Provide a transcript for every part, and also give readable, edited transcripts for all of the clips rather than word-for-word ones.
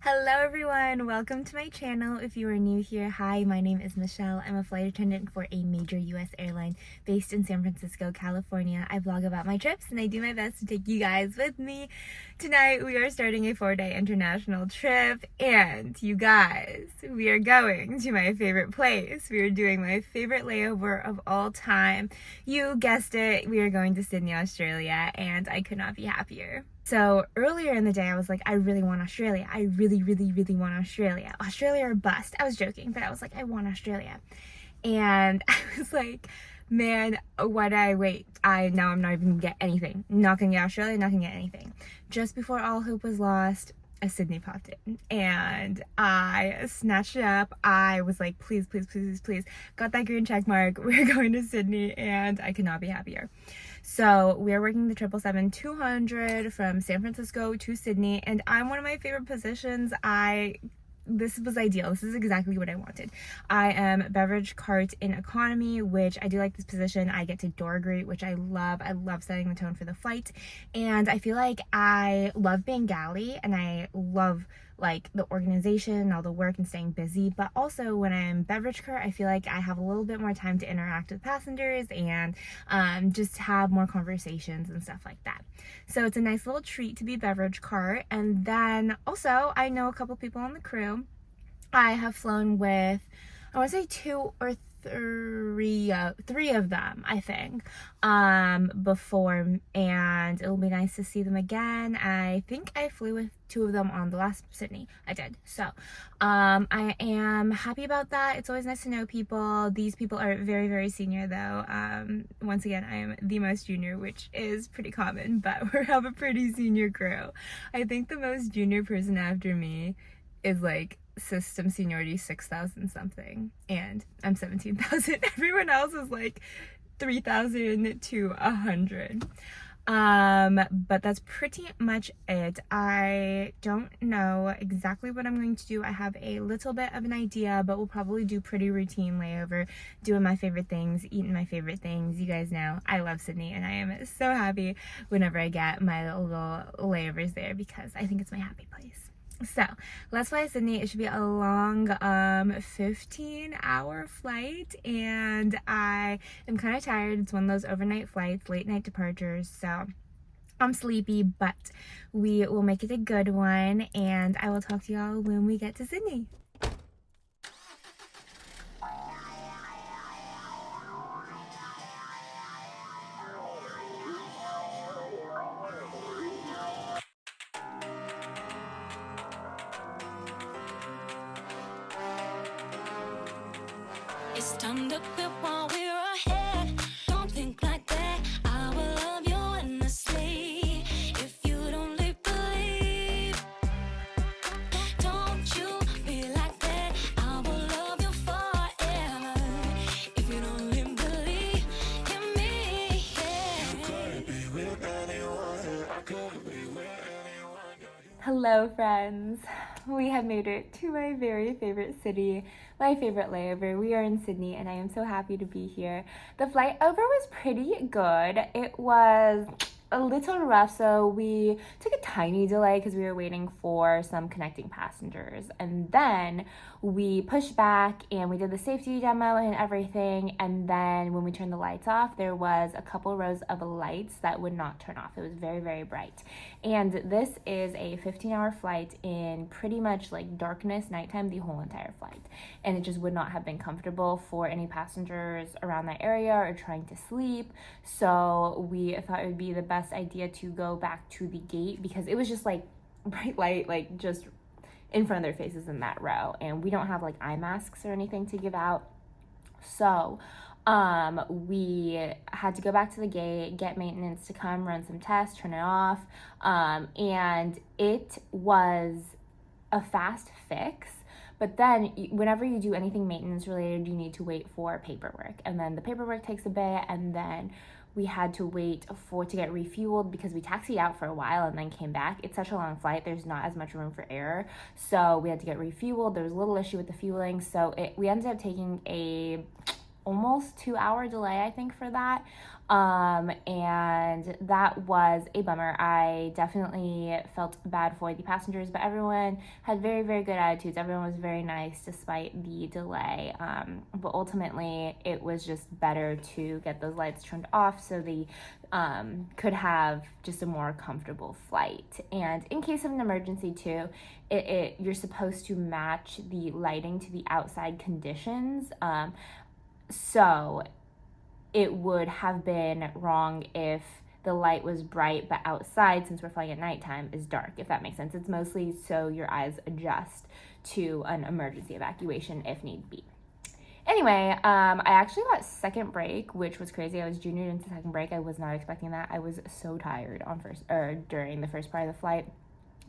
Hello everyone, welcome to my channel. If you are new here, hi, my name is Michelle. I'm a flight attendant for a major US airline based in San Francisco, California. I vlog about my trips and I do my best to take you guys with me. Tonight we are starting a 4-day international trip and you guys, we are going to my favorite place. We are doing my favorite layover of all time. You guessed it, we are going to Sydney, Australia, and I could not be happier. So earlier in the day, I was like, I really want Australia. I really want Australia. Australia or bust. I was joking, but I was like, I want Australia. And I was like, man, why did I wait? Now I'm not even gonna get anything. Not gonna get Australia, not gonna get anything. Just before all hope was lost, a Sydney popped in and I snatched it up. I was like, please. Got that green check mark. We're going to Sydney and I could not be happier. So we are working the 777-200 from San Francisco to Sydney, and I'm one of my favorite positions. This was ideal. This is exactly what I wanted. I am beverage cart in economy, which I do like this position. I get to door greet, which I love. I love setting the tone for the flight. And I feel like I love being galley and I love like the organization, all the work and staying busy. But also when I'm beverage cart, I feel like I have a little bit more time to interact with passengers and just have more conversations and stuff like that. So it's a nice little treat to be beverage cart. And then also I know a couple people on the crew. I have flown with, I want to say three of them, I think, before, and it'll be nice to see them again. I think I flew with 2 of them on the last Sydney. I did. So, I am happy about that. It's always nice to know people. These people are very senior though. Once again, I am the most junior, which is pretty common, but we have a pretty senior crew. I think the most junior person after me is like system seniority 6,000 something and I'm 17,000. Everyone else is like 3,000 to 100. But that's pretty much it. I don't know exactly what I'm going to do. I have a little bit of an idea, but we'll probably do pretty routine layover, doing my favorite things, eating my favorite things. You guys know I love Sydney and I am so happy whenever I get my little layovers there because I think it's my happy place. So let's fly to Sydney. It should be a long 15-hour flight and I am kind of tired. It's one of those overnight flights, late night departures, so I'm sleepy, but we will make it a good one and I will talk to y'all when we get to Sydney. It's time to quit while we're ahead. Don't think like that. I will love you endlessly. If you don't believe, don't you be like that. I will love you forever. If you don't believe in me, yeah. You could be with anyone. I could be with anyone. Hello friends, we have made it to my very favorite city, my favorite layover. We are in Sydney and I am so happy to be here. The flight over was pretty good. It was a little rough, so we took a tiny delay because we were waiting for some connecting passengers, and then we pushed back and we did the safety demo and everything, and then when we turned the lights off there was a couple rows of lights that would not turn off. It was very bright, and this is a 15-hour flight in pretty much like darkness, nighttime, the whole entire flight, and it just would not have been comfortable for any passengers around that area or trying to sleep. So we thought it would be the best idea to go back to the gate because it was just like bright light, like just in front of their faces in that row, and we don't have like eye masks or anything to give out. So we had to go back to the gate, get maintenance to come run some tests, turn it off, and it was a fast fix. But then whenever you do anything maintenance related, you need to wait for paperwork, and then the paperwork takes a bit, and then we had to wait to get refueled because we taxied out for a while and then came back. It's such a long flight, there's not as much room for error, so we had to get refueled. There was a little issue with the fueling, so we ended up taking a almost 2 hour delay, I think, for that. And that was a bummer. I definitely felt bad for the passengers, but everyone had very, very good attitudes. Everyone was very nice despite the delay. But ultimately, it was just better to get those lights turned off so they could have just a more comfortable flight. And in case of an emergency too, you're supposed to match the lighting to the outside conditions. So it would have been wrong if the light was bright, but outside, since we're flying at nighttime, is dark, if that makes sense. It's mostly so your eyes adjust to an emergency evacuation if need be. Anyway, I actually got second break, which was crazy. I was juniored into second break. I was not expecting that. I was so tired during the first part of the flight.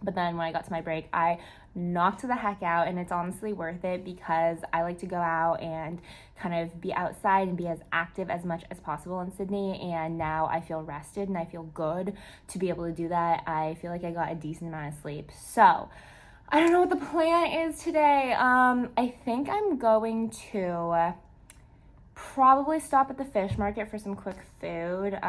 But then when I got to my break, I knocked the heck out, and it's honestly worth it because I like to go out and kind of be outside and be as active as much as possible in Sydney, and now I feel rested and I feel good to be able to do that. I feel like I got a decent amount of sleep. So I don't know what the plan is today. I think I'm going to probably stop at the fish market for some quick food.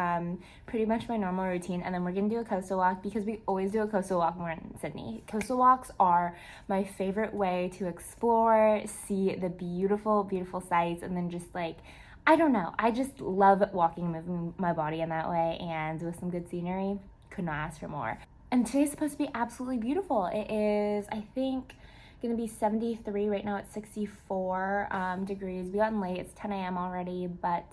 Pretty much my normal routine. And then we're gonna do a coastal walk because we always do a coastal walk when we're in Sydney. Coastal walks are my favorite way to explore, see the beautiful, beautiful sights, and then just like, I don't know, I just love walking, moving my body in that way, and with some good scenery, could not ask for more. And today's supposed to be absolutely beautiful. It is, I think, gonna be 73. Right now it's 64 degrees. We got in late. It's 10 a.m. already, but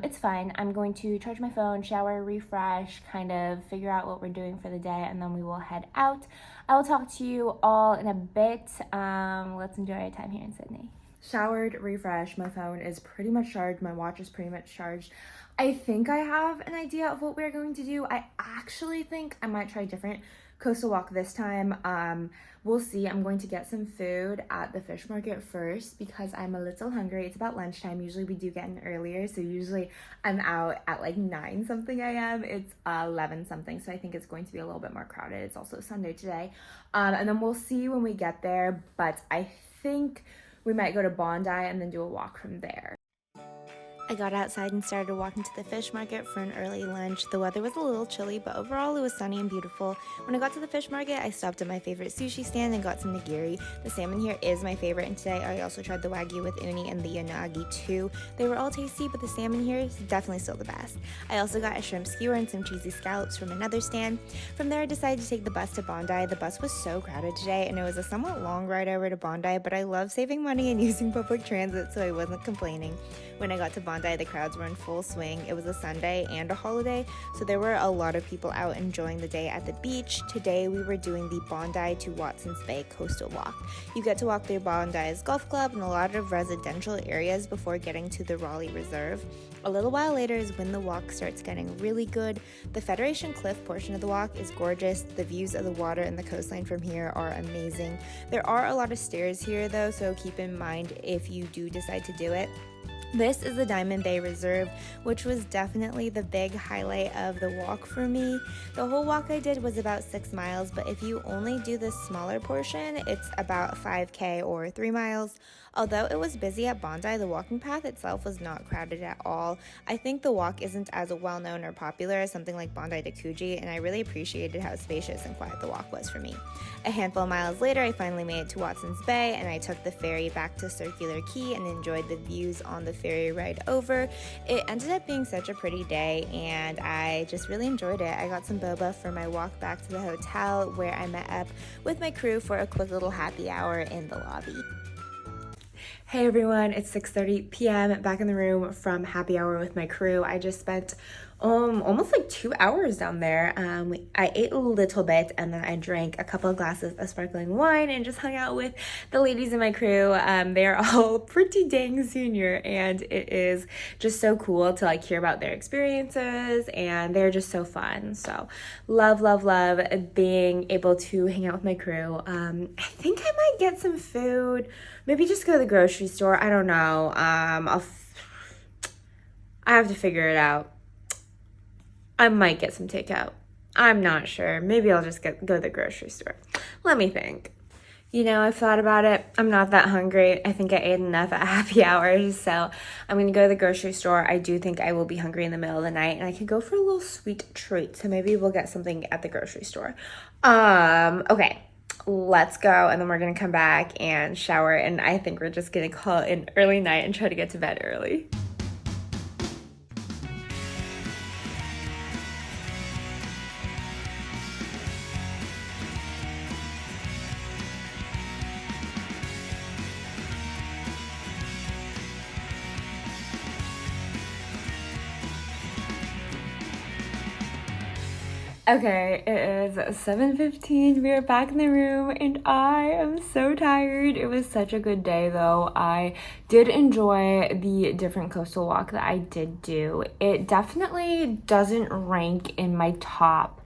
it's fine. I'm going to charge my phone, shower, refresh, kind of figure out what we're doing for the day, and then we will head out. I will talk to you all in a bit. Let's enjoy our time here in Sydney. Showered, refreshed. My phone is pretty much charged. My watch is pretty much charged. I think I have an idea of what we're going to do. I actually think I might try a different coastal walk this time. We'll see. I'm going to get some food at the fish market first because I'm a little hungry. It's about lunchtime. Usually we do get in earlier, so usually I'm out at like 9 something a.m. It's 11 something, so I think it's going to be a little bit more crowded. It's also Sunday today. And then we'll see when we get there, but I think we might go to Bondi and then do a walk from there. I got outside and started walking to the fish market for an early lunch. The weather was a little chilly, but overall it was sunny and beautiful. When I got to the fish market, I stopped at my favorite sushi stand and got some nigiri. The salmon here is my favorite, and today I also tried the wagyu with uni and the yanagi too. They were all tasty, but the salmon here is definitely still the best. I also got a shrimp skewer and some cheesy scallops from another stand. From there I decided to take the bus to Bondi. The bus was so crowded today, and it was a somewhat long ride over to Bondi, but I love saving money and using public transit, so I wasn't complaining. When I got to Bondi, the crowds were in full swing. It was a Sunday and a holiday, so there were a lot of people out enjoying the day at the beach. Today we were doing the Bondi to Watson's Bay coastal walk. You get to walk through Bondi's golf club and a lot of residential areas before getting to the Raleigh Reserve. A little while later is when the walk starts getting really good. The Federation Cliff portion of the walk is gorgeous. The views of the water and the coastline from here are amazing. There are a lot of stairs here though, so keep in mind if you do decide to do it. This is the Diamond Bay Reserve, which was definitely the big highlight of the walk for me. The whole walk I did was about 6 miles, but if you only do the smaller portion, it's about 5K or 3 miles. Although it was busy at Bondi, the walking path itself was not crowded at all. I think the walk isn't as well known or popular as something like Bondi to Coogee, and I really appreciated how spacious and quiet the walk was for me. A handful of miles later, I finally made it to Watson's Bay, and I took the ferry back to Circular Quay and enjoyed the views on the ferry ride over. It ended up being such a pretty day, and I just really enjoyed it. I got some boba for my walk back to the hotel, where I met up with my crew for a quick little happy hour in the lobby. Hey everyone, it's 6:30 p.m. back in the room from happy hour with my crew. I just spent almost like 2 hours down there. I ate a little bit and then I drank a couple of glasses of sparkling wine and just hung out with the ladies in my crew. They're all pretty dang senior, and it is just so cool to like hear about their experiences, and they're just so fun. So love being able to hang out with my crew. I think I might get some food, maybe just go to the grocery store. I don't know. I have to figure it out. I might get some takeout. I'm not sure. Maybe I'll just go to the grocery store. Let me think. You know, I've thought about it. I'm not that hungry. I think I ate enough at happy hours, so I'm gonna go to the grocery store. I do think I will be hungry in the middle of the night, and I could go for a little sweet treat. So maybe we'll get something at the grocery store. Okay, let's go, and then we're gonna come back and shower, and I think we're just gonna call it an early night and try to get to bed early. Okay, it is 7:15. We are back in the room and I am so tired. It was such a good day though. I did enjoy the different coastal walk that I did do. It definitely doesn't rank in my top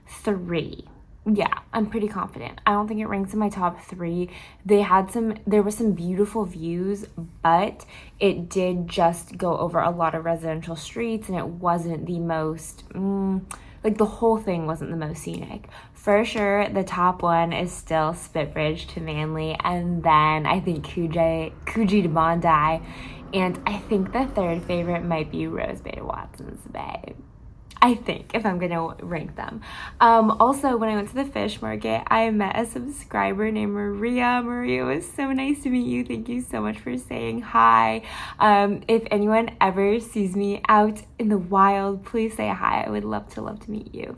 3. Yeah, I'm pretty confident. I don't think it ranks in my top 3. There were some beautiful views, but it did just go over a lot of residential streets and it wasn't the most, like the whole thing wasn't the most scenic. For sure, the top one is still Spitbridge to Manly, and then I think Coogee to Bondi, and I think the third favorite might be Rose Bay to Watson's Bay. I think, if I'm gonna rank them. Also, when I went to the fish market, I met a subscriber named Maria. Maria, it was so nice to meet you. Thank you so much for saying hi. If anyone ever sees me out in the wild, please say hi. I would love to meet you.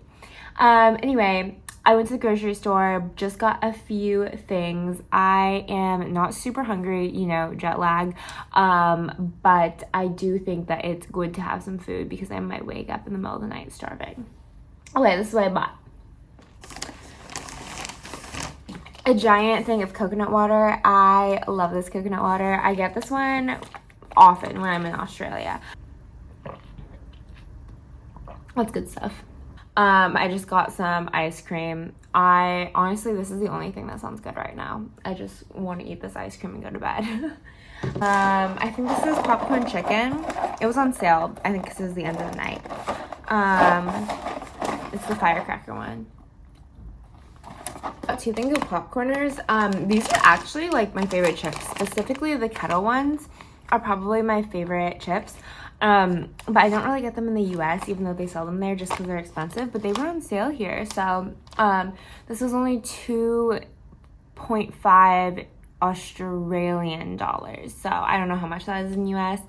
Anyway, I went to the grocery store, just got a few things. I am not super hungry, you know, jet lag, but I do think that it's good to have some food because I might wake up in the middle of the night starving. Okay, this is what I bought. A giant thing of coconut water. I love this coconut water. I get this one often when I'm in Australia. That's good stuff. I just got some ice cream. Honestly, this is the only thing that sounds good right now. I just want to eat this ice cream and go to bed. I think this is popcorn chicken. It was on sale, I think, because it was the end of the night. It's the firecracker one. Got 2 things of popcorners. These are actually like my favorite chips. Specifically, the kettle ones are probably my favorite chips. But I don't really get them in the US, even though they sell them there just because they're expensive, but they were on sale here. So, this was only 2.5 Australian dollars. So I don't know how much that is in US,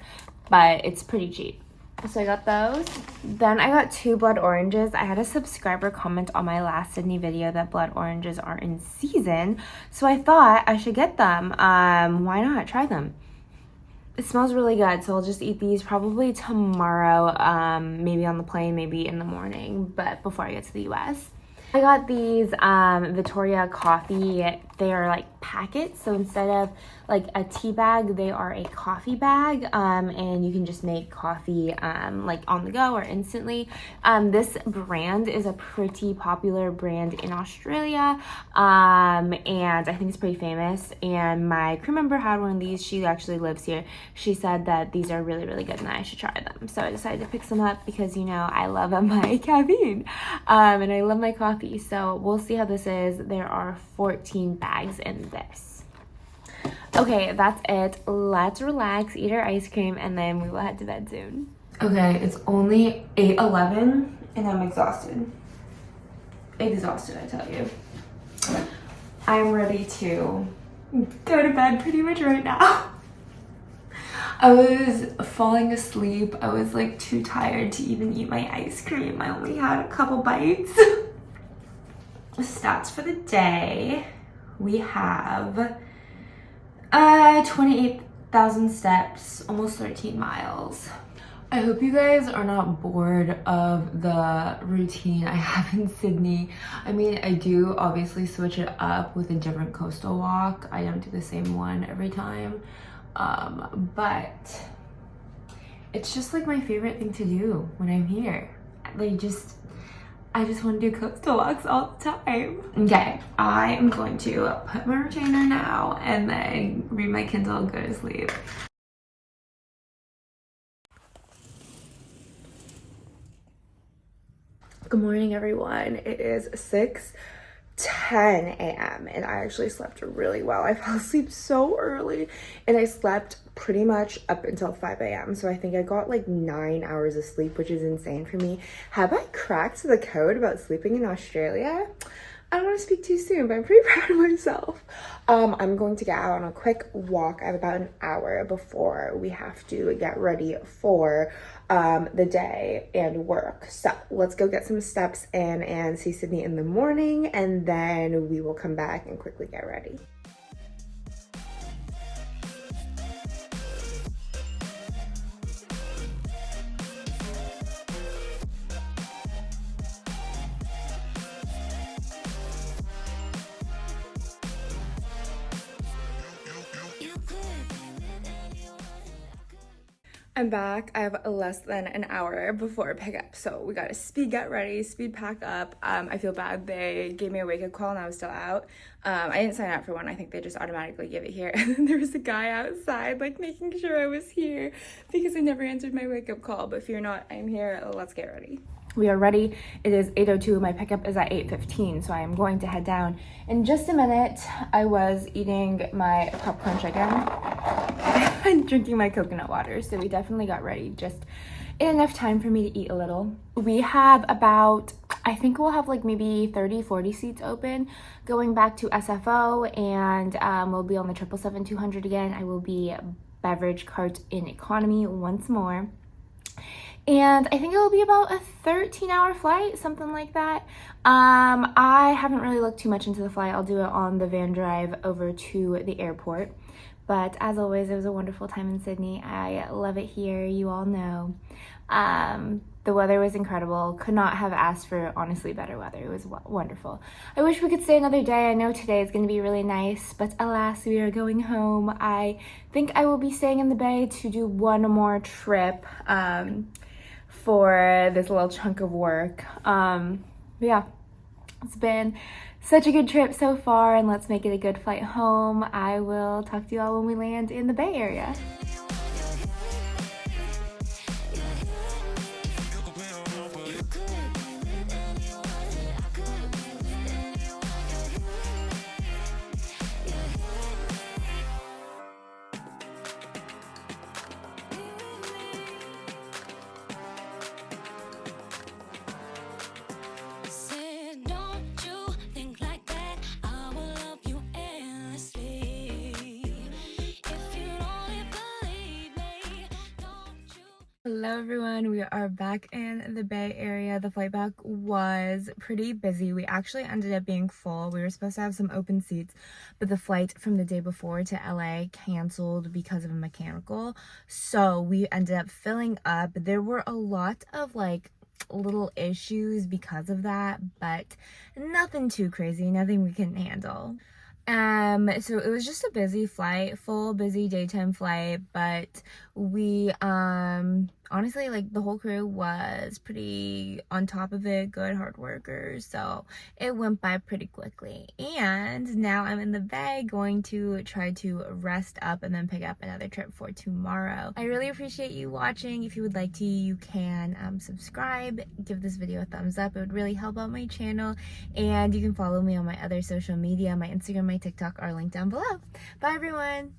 but it's pretty cheap. So I got those. Then I got 2 blood oranges. I had a subscriber comment on my last Sydney video that blood oranges are in season. So I thought I should get them. Why not? Try them. It smells really good, so I'll just eat these probably tomorrow, maybe on the plane, maybe in the morning, but before I get to the US. I got these Victoria coffee. They are like packets, so instead of like a tea bag, they are a coffee bag, and you can just make coffee like on the go or instantly. This brand is a pretty popular brand in Australia, and I think it's pretty famous, and my crew member had one of these. She actually lives here. She said that these are really, really good and I should try them. So I decided to pick some up because, you know, I love my caffeine, and I love my coffee. So we'll see how this is. There are 14 bags in this. Okay, that's it. Let's relax, eat our ice cream, and then we will head to bed soon. Okay, it's only 8:11 and I'm exhausted. Exhausted, I tell you. I'm ready to go to bed pretty much right now. I was falling asleep. I was like too tired to even eat my ice cream. I only had a couple bites. Stats for the day. We have 28,000 steps, almost 13 miles. I hope you guys are not bored of the routine I have in Sydney. I mean, I do obviously switch it up with a different coastal walk. I don't do the same one every time, but it's just like my favorite thing to do when I'm here. I just want to do coastal walks all the time. Okay, I am going to put my retainer now and then read my Kindle and go to sleep. Good morning, everyone. It is 10 a.m. and I actually slept really well. I fell asleep so early and I slept pretty much up until 5 a.m. So I think I got like 9 hours of sleep, which is insane for me. Have I cracked the code about sleeping in Australia? I don't want to speak too soon, but I'm pretty proud of myself. I'm going to get out on a quick walk. I have about an hour before we have to get ready for the day and work. So let's go get some steps in and see Sydney in the morning, and then we will come back and quickly get ready. I'm back. I have less than an hour before pickup, so we gotta speed get ready, speed pack up. I feel bad. They gave me a wake-up call and I was still out. I didn't sign up for one. I think they just automatically give it here. And then there was a guy outside, like, making sure I was here because I never answered my wake-up call. But fear not, I'm here. Let's get ready. We are ready. It is 8:02. My pickup is at 8:15, so I am going to head down in just a minute. I was eating my popcorn chicken and drinking my coconut water, so we definitely got ready just in enough time for me to eat a little. We have about, I think we'll have like maybe 30-40 seats open going back to SFO, and we'll be on the 777-200 again. I will be beverage cart in economy once more. And I think it will be about a 13-hour flight, something like that. I haven't really looked too much into the flight. I'll do it on the van drive over to the airport. But as always, it was a wonderful time in Sydney. I love it here, you all know. The weather was incredible. Could not have asked for, honestly, better weather. It was wonderful. I wish we could stay another day. I know today is going to be really nice, but alas, we are going home. I think I will be staying in the Bay to do one more trip for this little chunk of work. But yeah, it's been such a good trip so far, and let's make it a good flight home. I will talk to you all when we land in the Bay Area. Said, don't you think like that? I will love you endlessly. If you only believe me, don't you? Hello everyone, we are back in the Bay Area. The flight back was pretty busy. We actually ended up being full. We were supposed to have some open seats, but the flight from the day before to LA canceled because of a mechanical. So we ended up filling up. There were a lot of like little issues because of that, but nothing too crazy, nothing we couldn't handle. So it was just a busy flight, full busy daytime flight, but we honestly, like, the whole crew was pretty on top of it, good hard workers, so it went by pretty quickly. And now I'm in the Bay going to try to rest up and then pick up another trip for tomorrow. I really appreciate you watching. If you would like to, you can subscribe, give this video a thumbs up. It would really help out my channel, and you can follow me on my other social media. My Instagram, my TikTok are linked down below. Bye everyone.